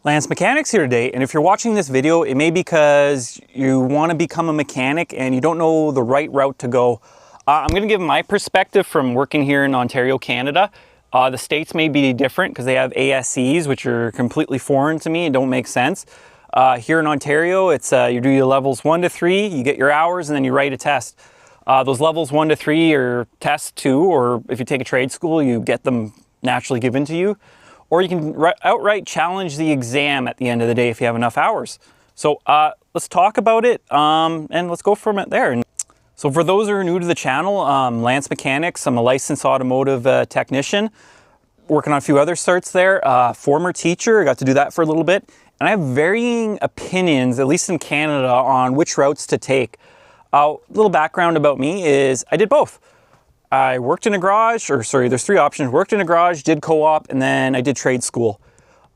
Lance Mechanics here today, and if you're watching this video, it may be because you want to become a mechanic and you don't know the right route to go. I'm going to give my perspective from working here in Ontario, Canada. The States may be different because they have ASEs, which are completely foreign to me and don't make sense. Here in Ontario, it's you do your levels 1 to 3, you get your hours, and then you write a test. Those levels 1 to 3 are test 2, or if you take a trade school, you get them naturally given to you. Or you can outright challenge the exam at the end of the day if you have enough hours. So let's talk about it and let's go from it there. So for those who are new to the channel, Lance Mechanics, I'm a licensed automotive technician, working on a few other certs there. Former teacher, I got to do that for a little bit. And I have varying opinions, at least in Canada, on which routes to take. A little background about me is I did both. I worked in a garage, there's 3 options. Worked in a garage, did co-op, and then I did trade school.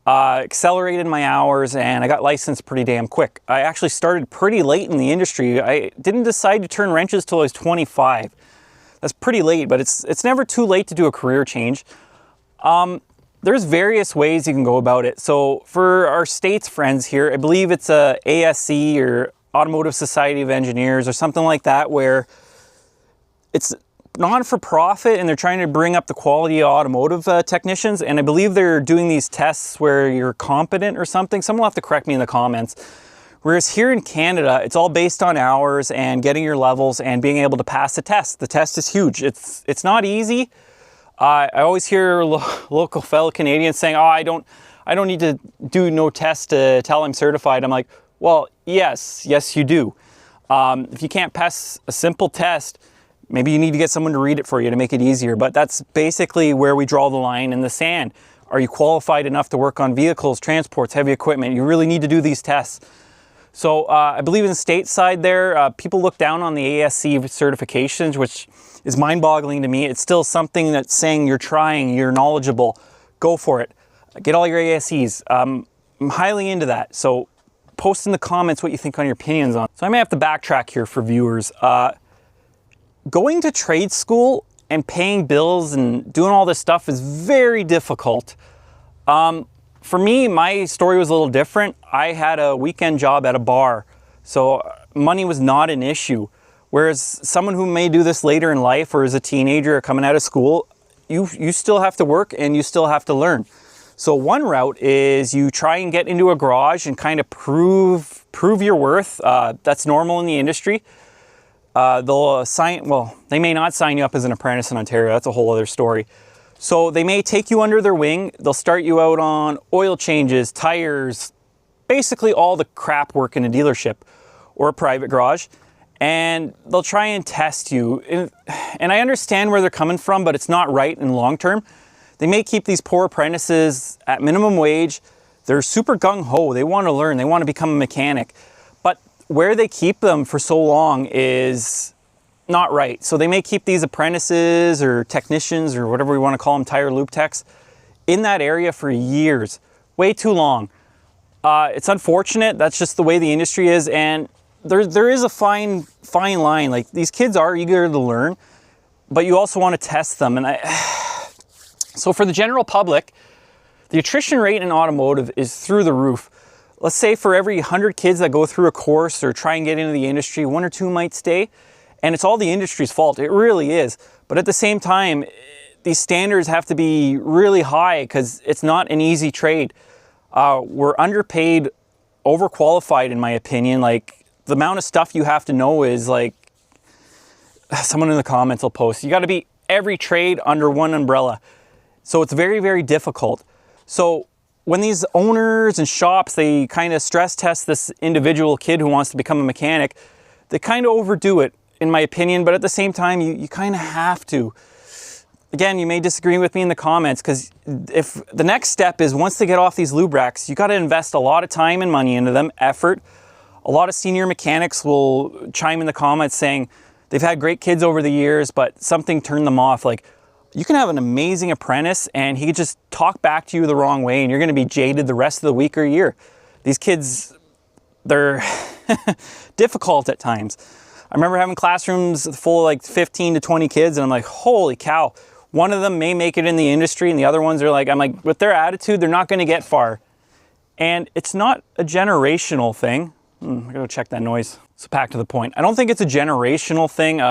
Accelerated my hours, and I got licensed pretty damn quick. I actually started pretty late in the industry. I didn't decide to turn wrenches till I was 25. That's pretty late, but it's never too late to do a career change. There's various ways you can go about it. So for our States friends here, I believe it's a ASE or Automotive Society of Engineers or something like that, where it's non-for-profit and they're trying to bring up the quality of automotive technicians, and I believe they're doing these tests where you're competent or something. Someone will have to correct me in the comments. Whereas here in Canada, it's all based on hours and getting your levels and being able to pass the test. The test is huge. It's not easy. I always hear local fellow Canadians saying, "Oh, I don't need to do no test to tell I'm certified." I'm like, well, yes you do. If you can't pass a simple test, maybe you need to get someone to read it for you to make it easier, but that's basically where we draw the line in the sand. Are you qualified enough to work on vehicles, transports, heavy equipment? You really need to do these tests. So I believe in the state side there, people look down on the ASC certifications, which is mind-boggling to me. It's still something that's saying you're trying, you're knowledgeable, go for it. Get all your ASCs. I'm highly into that. So post in the comments what you think on your opinions on it. So I may have to backtrack here for viewers. Going to trade school and paying bills and doing all this stuff is very difficult. For me, my story was a little different. I had a weekend job at a bar, so money was not an issue. Whereas someone who may do this later in life or as a teenager or coming out of school, you still have to work and you still have to learn. So one route is you try and get into a garage and kind of prove your worth. That's normal in the industry. They may not sign you up as an apprentice in Ontario. That's a whole other story. So they may take you under their wing. They'll start you out on oil changes, tires, basically all the crap work in a dealership or a private garage. And they'll try and test you. And I understand where they're coming from, but it's not right in long term. They may keep these poor apprentices at minimum wage. They're super gung-ho. They want to learn. They want to become a mechanic. But where they keep them for so long is not right. So they may keep these apprentices or technicians or whatever we want to call them, tire loop techs, in that area for years, way too long. It's unfortunate. That's just the way the industry is. And there is a fine line. Like, these kids are eager to learn, but you also want to test them. And so for the general public, the attrition rate in automotive is through the roof. Let's say for every 100 kids that go through a course or try and get into the industry, 1 or 2 might stay. And it's all the industry's fault. It really is. But at the same time, these standards have to be really high because it's not an easy trade. We're underpaid, overqualified in my opinion. Like, the amount of stuff you have to know is like, someone in the comments will post, you got to be every trade under one umbrella. So it's very, very difficult. So when these owners and shops, they kind of stress test this individual kid who wants to become a mechanic, they kind of overdo it, in my opinion, but at the same time, you kind of have to. Again, you may disagree with me in the comments, because if the next step is, once they get off these lube racks, you got to invest a lot of time and money into them, effort. A lot of senior mechanics will chime in the comments saying they've had great kids over the years, but something turned them off. Like, you can have an amazing apprentice and he could just talk back to you the wrong way and you're going to be jaded the rest of the week or year. These kids, they're difficult at times. I remember having classrooms full of like 15 to 20 kids and I'm like, holy cow. One of them may make it in the industry and the other ones are like, I'm like, with their attitude, they're not going to get far. And it's not a generational thing. I gotta check that noise. So back to the point. I don't think it's a generational thing.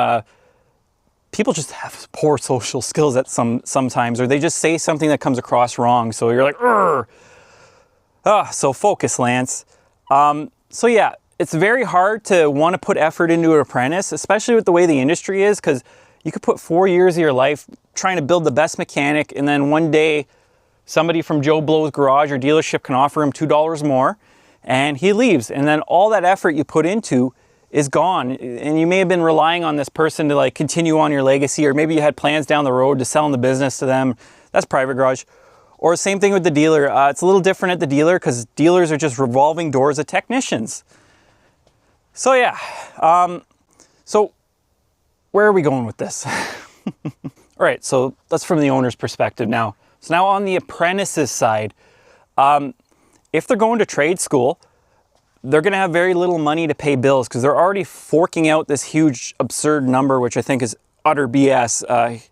People just have poor social skills at sometimes, or they just say something that comes across wrong. So you're like, "Urgh." So focus, Lance. So yeah, it's very hard to want to put effort into an apprentice, especially with the way the industry is, because you could put 4 years of your life trying to build the best mechanic, and then one day somebody from Joe Blow's garage or dealership can offer him $2 more, and he leaves. And then all that effort you put into is gone. And you may have been relying on this person to like continue on your legacy, or maybe you had plans down the road to sell in the business to them. That's private garage. Or same thing with the dealer. It's a little different at the dealer because dealers are just revolving doors of technicians. So yeah, so where are we going with this? All right, so that's from the owner's perspective now. So now on the apprentices side, if they're going to trade school, they're gonna have very little money to pay bills because they're already forking out this huge absurd number, which I think is utter BS.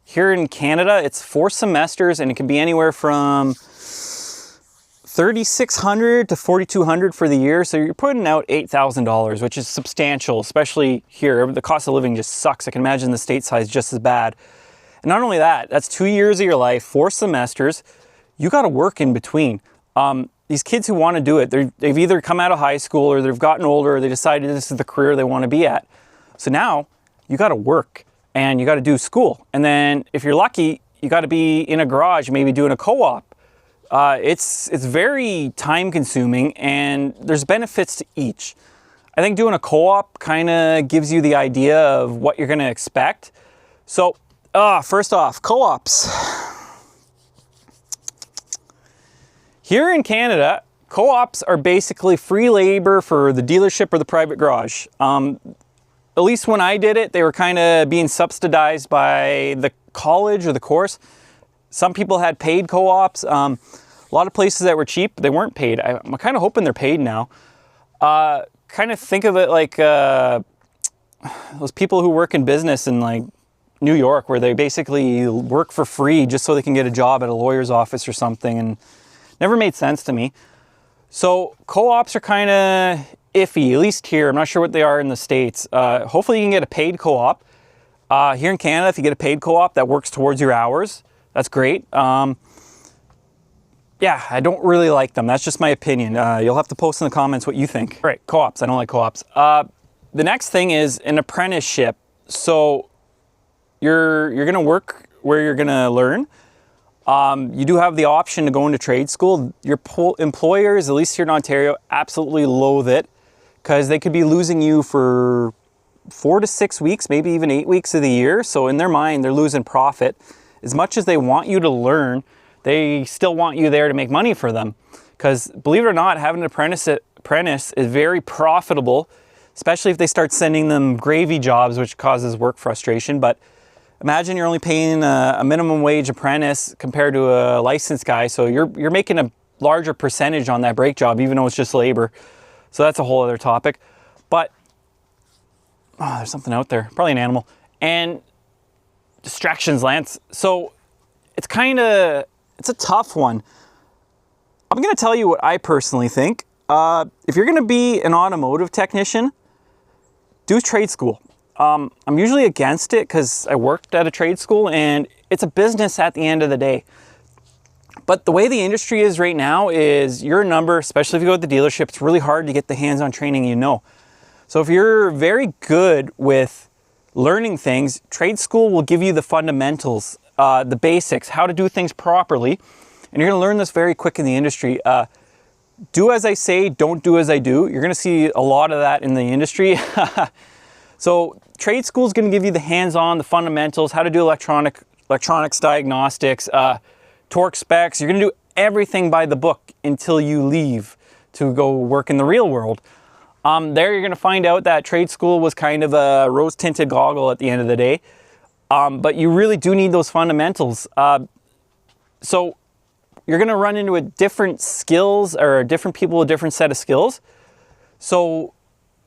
Here in Canada, it's 4 semesters and it can be anywhere from $3,600 to $4,200 for the year. So you're putting out $8,000, which is substantial, especially here. The cost of living just sucks. I can imagine the state side is just as bad. And not only that, that's 2 years of your life, 4 semesters. You got to work in between. These kids who want to do it, they've either come out of high school or they've gotten older, or they decided this is the career they want to be at. So now you got to work and you got to do school. And then if you're lucky, you got to be in a garage, maybe doing a co-op. It's very time consuming and there's benefits to each. I think doing a co-op kind of gives you the idea of what you're going to expect. So first off, co-ops. Here in Canada, co-ops are basically free labor for the dealership or the private garage. At least when I did it, they were kind of being subsidized by the college or the course. Some people had paid co-ops. A lot of places that were cheap, they weren't paid. I'm kind of hoping they're paid now. Kind of think of it like those people who work in business in like New York, where they basically work for free just so they can get a job at a lawyer's office or something, and never made sense to me. So co-ops are kind of iffy, at least here. I'm not sure what they are in the States. Hopefully you can get a paid co-op. Here in Canada, if you get a paid co-op that works towards your hours, that's great. Yeah, I don't really like them. That's just my opinion. You'll have to post in the comments what you think. All right, co-ops. I don't like co-ops. The next thing is an apprenticeship. So you're going to work where you're going to learn. You do have the option to go into trade school. Your employers, at least here in Ontario, absolutely loathe it because they could be losing you for 4 to 6 weeks, maybe even 8 weeks of the year. So in their mind, they're losing profit. As much as they want you to learn, they still want you there to make money for them. Because believe it or not, having an apprentice is very profitable, especially if they start sending them gravy jobs, which causes work frustration. But imagine you're only paying a minimum wage apprentice compared to a licensed guy. So you're making a larger percentage on that brake job, even though it's just labor. So that's a whole other topic. But there's something out there, probably an animal. And distractions, Lance. So it's a tough one. I'm going to tell you what I personally think. If you're going to be an automotive technician, do trade school. I'm usually against it because I worked at a trade school and it's a business at the end of the day. But the way the industry is right now is your number, especially if you go to the dealership, it's really hard to get the hands-on training you know. So if you're very good with learning things, trade school will give you the fundamentals, the basics, how to do things properly. And you're going to learn this very quick in the industry. Do as I say, don't do as I do. You're going to see a lot of that in the industry. So trade school is going to give you the hands-on, the fundamentals, how to do electronics diagnostics, torque specs. You're going to do everything by the book until you leave to go work in the real world. There you're going to find out that trade school was kind of a rose-tinted goggle at the end of the day. But you really do need those fundamentals. So you're going to run into a different skills or different people with a different set of skills. So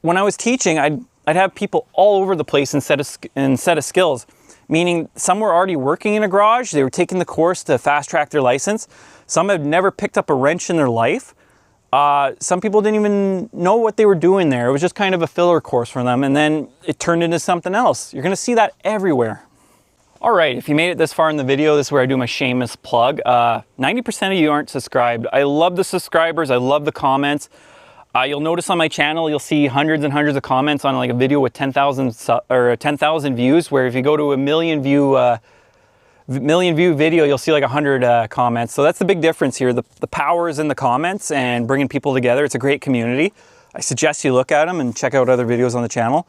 when I was teaching, I'd have people all over the place in set of skills, meaning some were already working in a garage. They were taking the course to fast track their license. Some had never picked up a wrench in their life. Some people didn't even know what they were doing there. It was just kind of a filler course for them, and then it turned into something else. You're gonna see that everywhere. All right, if you made it this far in the video, this is where I do my shameless plug. 90% of you aren't subscribed. I love the subscribers, I love the comments. You'll notice on my channel, you'll see hundreds and hundreds of comments on like a video with 10,000 views, where if you go to a million view video, you'll see like 100 comments. So that's the big difference here. The power is in the comments and bringing people together. It's a great community. I suggest you look at them and check out other videos on the channel.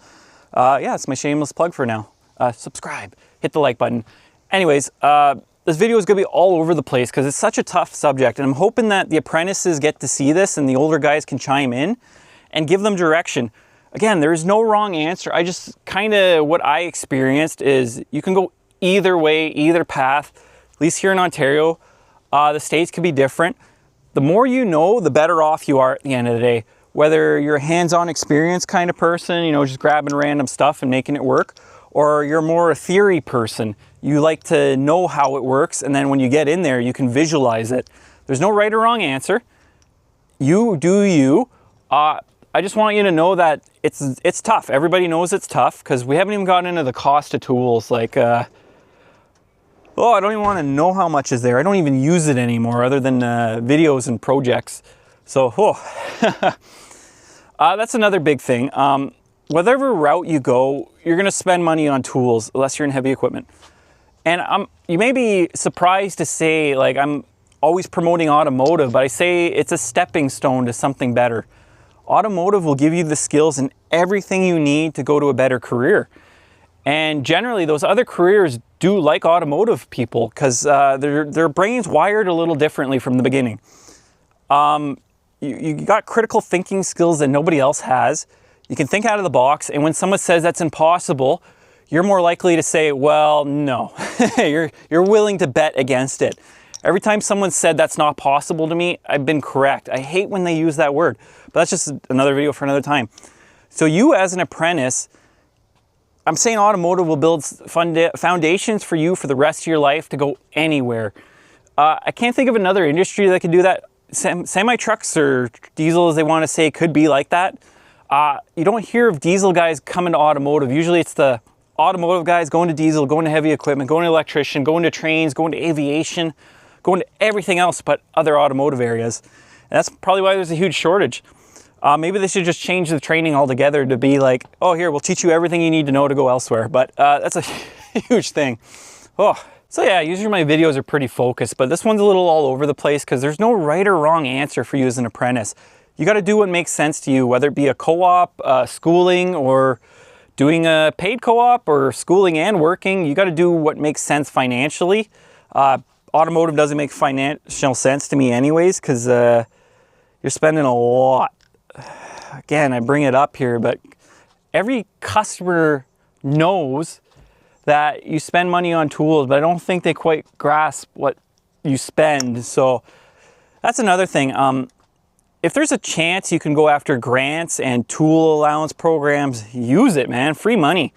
Yeah, it's my shameless plug for now. Subscribe, hit the like button. Anyways, this video is gonna be all over the place because it's such a tough subject, and I'm hoping that the apprentices get to see this and the older guys can chime in and give them direction. Again, there is no wrong answer. I just what I experienced is you can go either way, either path. At least here in Ontario, the States can be different. The more you know, the better off you are at the end of the day. Whether you're a hands-on experience kind of person, you know, just grabbing random stuff and making it work, or you're more a theory person. You like to know how it works, and then when you get in there, you can visualize it. There's no right or wrong answer. You do you. I just want you to know that it's tough. Everybody knows it's tough because we haven't even gotten into the cost of tools. Like, oh, I don't even want to know how much is there. I don't even use it anymore other than videos and projects. So, that's another big thing. Whatever route you go, you're going to spend money on tools unless you're in heavy equipment. And you may be surprised to say, like, I'm always promoting automotive, but I say it's a stepping stone to something better. Automotive will give you the skills and everything you need to go to a better career. And generally, those other careers do like automotive people because their brain's wired a little differently from the beginning. You got critical thinking skills that nobody else has. You can think out of the box, and when someone says that's impossible, you're more likely to say, well, no. you're willing to bet against it. Every time someone said that's not possible to me, I've been correct. I hate when they use that word, but that's just another video for another time. So you as an apprentice, I'm saying automotive will build foundations for you for the rest of your life to go anywhere. I can't think of another industry that could do that. Semi-trucks or diesel, as they want to say, could be like that. You don't hear of diesel guys coming to automotive. Usually it's the automotive guys going to diesel, going to heavy equipment, going to electrician, going to trains, going to aviation, going to everything else but other automotive areas. And that's probably why there's a huge shortage. Maybe they should just change the training altogether to be like, oh, here, we'll teach you everything you need to know to go elsewhere. But that's a huge thing. Oh. So yeah, usually my videos are pretty focused, but this one's a little all over the place because there's no right or wrong answer for you as an apprentice. You got to do what makes sense to you, whether it be a co-op, schooling, or doing a paid co-op, or schooling and working. You got to do what makes sense financially. Automotive doesn't make financial sense to me anyways because you're spending a lot. Again, I bring it up here, but every customer knows that you spend money on tools, but I don't think they quite grasp what you spend. So that's another thing. If there's a chance you can go after grants and tool allowance programs, use it, man. Free money.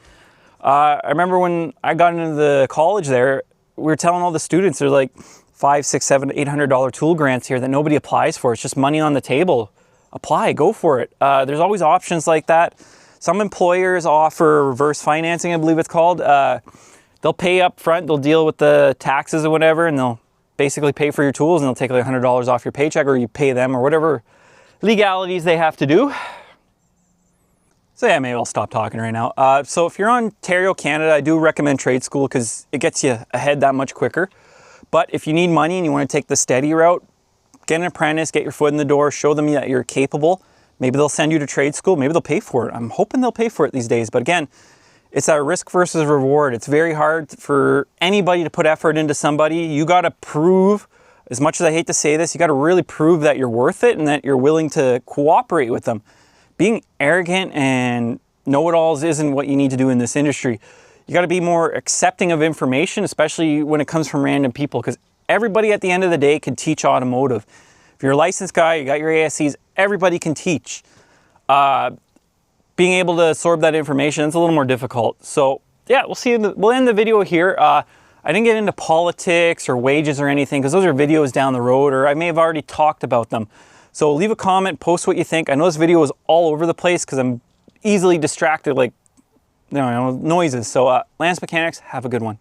I remember when I got into the college there, we were telling all the students there's like $500, $600, $700, $800 tool grants here that nobody applies for. It's just money on the table. Apply, go for it. There's always options like that. Some employers offer reverse financing, I believe it's called. They'll pay up front, they'll deal with the taxes or whatever, and they'll basically pay for your tools, and they'll take like $100 off your paycheck, or you pay them, or whatever legalities they have to do. So yeah, maybe I'll stop talking right now. So if you're in Ontario, Canada, I do recommend trade school because it gets you ahead that much quicker. But if you need money and you want to take the steady route, get an apprentice, get your foot in the door, show them that you're capable. Maybe they'll send you to trade school. Maybe they'll pay for it. I'm hoping they'll pay for it these days. But again, it's that risk versus reward. It's very hard for anybody to put effort into somebody. You got to prove, as much as I hate to say this, you got to really prove that you're worth it and that you're willing to cooperate with them. Being arrogant and know-it-alls isn't what you need to do in this industry. You got to be more accepting of information, especially when it comes from random people, because everybody at the end of the day can teach automotive. If you're a licensed guy, you got your ASCs, everybody can teach. Being able to absorb that information, it's a little more difficult. So yeah, we'll end the video here. I didn't get into politics or wages or anything because those are videos down the road, or I may have already talked about them. So leave a comment, post what you think. I know this video is all over the place because I'm easily distracted, like, you know, noises. So Lance Mechanics, have a good one.